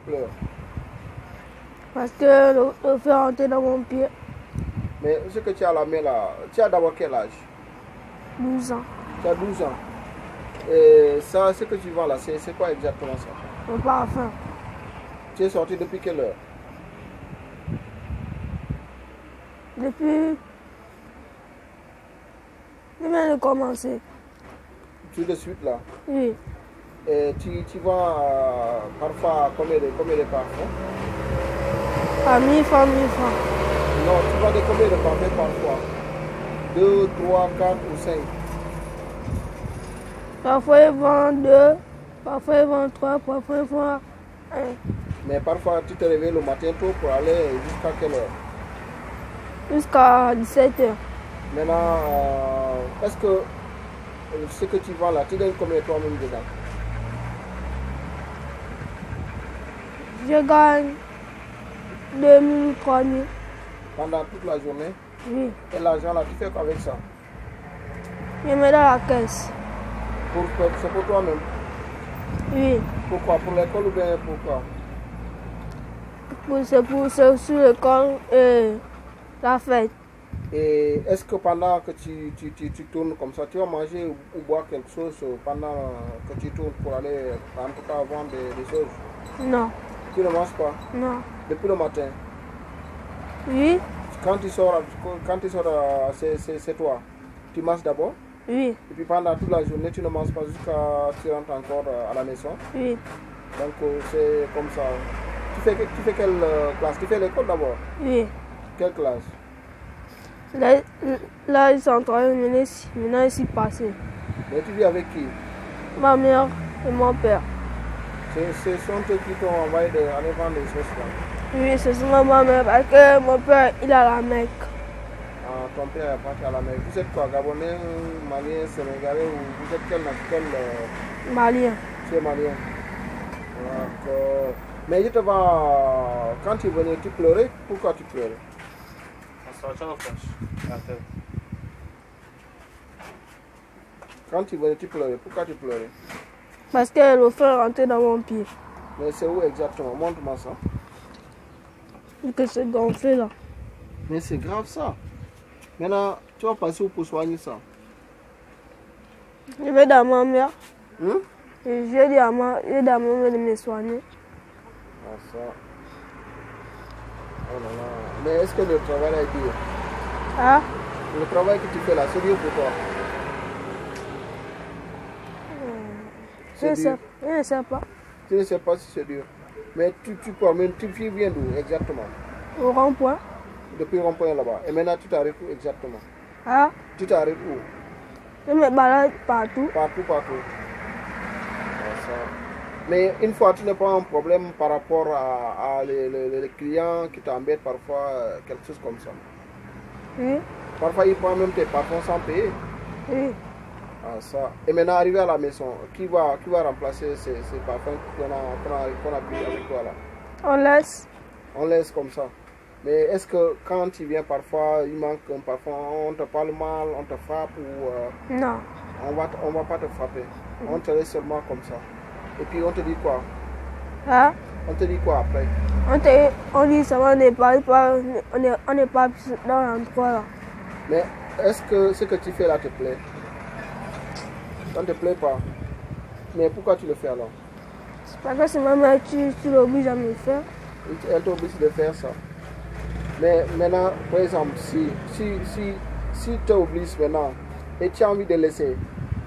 pleures? Parce que le fer est rentré dans mon pied. Mais ce que tu as à la main là, tu as d'abord quel âge? 12 ans. Tu as 12 ans. Et ça, ce que tu vois là, c'est quoi exactement ça? Le parfum. Tu es sorti depuis quelle heure? Depuis... Je viens de commencer. Tout de suite là? Oui. Et tu vois parfois combien de parfums? À 1000 francs, 1000 francs. Non, tu vois de combien de parfums parfois? 2, 3, 4 ou 5? Parfois ils vendent 2, parfois ils vendent 3, parfois ils vendent 1. Mais parfois tu te réveilles le matin tôt pour aller jusqu'à quelle heure? Jusqu'à 17h. Maintenant, est-ce que ce que tu vends là, tu gagnes combien toi-même dedans? Je gagne 2000 ou 3000. Pendant toute la journée? Oui. Et l'argent là, tu fais quoi avec ça? Je mets dans la caisse. C'est pour toi-même? Oui. Pourquoi? Pour l'école ou bien pourquoi? C'est sur l'école et la fête. Et est-ce que pendant que tu tournes comme ça, tu vas manger ou boire quelque chose pendant que tu tournes pour aller en tout cas vendre des choses? Non. Tu ne manges pas? Non. Depuis le matin? Oui. Quand tu sors, c'est toi. Tu manges d'abord? Oui. Et puis pendant toute la journée, tu ne manges pas jusqu'à ce que tu rentres encore à la maison? Oui. Donc c'est comme ça. Tu fais quelle classe? Tu fais l'école d'abord? Oui. Quelle classe? Là, ils sont en train de venir maintenant ici passer. Mais tu vis avec qui? Ma mère et mon père. Ce sont eux qui t'ont envoyé d'aller vendre des choses là? Oui, c'est seulement ma mère parce que mon père, il a la Mecque. Ah, ton père est parti à la mer. Vous êtes quoi? Gabonais, Malien, Sénégalais ou vous êtes quel Malien. Tu es Malien. Mais je te vois, quand tu venais, tu pleurais. Pourquoi tu pleurais? Quand tu venais, tu pleurais. Pourquoi tu pleurais? Parce que le fer est rentré dans mon pied. Mais c'est où exactement? Montre-moi ça. Et que c'est gonflé là. Mais c'est grave ça. Maintenant, tu vas passer où pour soigner ça? Je vais dans ma mère. Hein? Et je dis à ma mère de me soigner. Ah, ça. Oh là là. Mais est-ce que le travail là est dur? Ah? Le travail que tu fais là, c'est dur pour toi? Je ne sais pas. Tu ne sais pas si c'est dur. Mais tu viens d'où exactement? Au rond-point. Depuis le rond-point là-bas. Et maintenant tu t'arrêtes où exactement? Ah? Tu t'arrêtes où? Je me balade partout. Partout. Ah, ça. Mais une fois, tu n'as pas un problème par rapport à les clients qui t'embêtent parfois, quelque chose comme ça? Oui. Parfois, ils prennent même tes parfums sans payer? Oui. Ah, ça. Et maintenant, arrivé à la maison, qui va remplacer ces parfums qu'on a pris avec toi là? On laisse. On laisse comme ça. Mais est-ce que quand tu viens parfois, il manque un parfum, on te parle mal, on te frappe ou... Non. On va pas te frapper. On te laisse seulement comme ça. Et puis on te dit quoi? Ah? On te dit quoi après? On dit seulement on n'est pas dans l'endroit là. Mais est-ce que ce que tu fais là te plaît? Ça ne te plaît pas? Mais pourquoi tu le fais alors? C'est parce que c'est ma mère tu l'obliges à me le faire. Elle t'oblige de faire ça. Mais maintenant, par exemple, si tu obliges maintenant et tu as envie de laisser,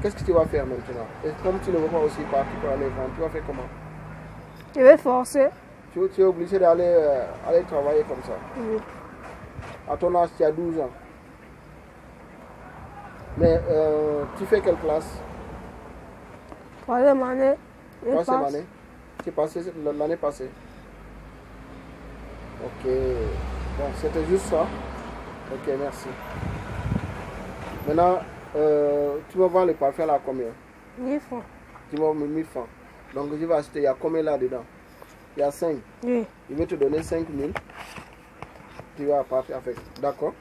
qu'est-ce que tu vas faire maintenant? Et comme tu ne veux pas aussi partir pour aller vendre, tu vas faire comment? Je vais forcer. Tu es obligé d'aller aller travailler comme ça. Oui. À ton âge, tu as 12 ans. Mais tu fais quelle classe? Troisième année. Troisième année? Tu es passé l'année passée? Ok. Bon, c'était juste ça. Ok, merci. Maintenant, tu vas vendre le parfum là à combien? 1000 francs. Tu vas me 1000 francs. Donc je vais acheter, il y a combien là-dedans? Il y a 5. Oui. Je vais te donner 5000. Tu vas partir avec. D'accord?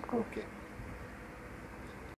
D'accord. Ok.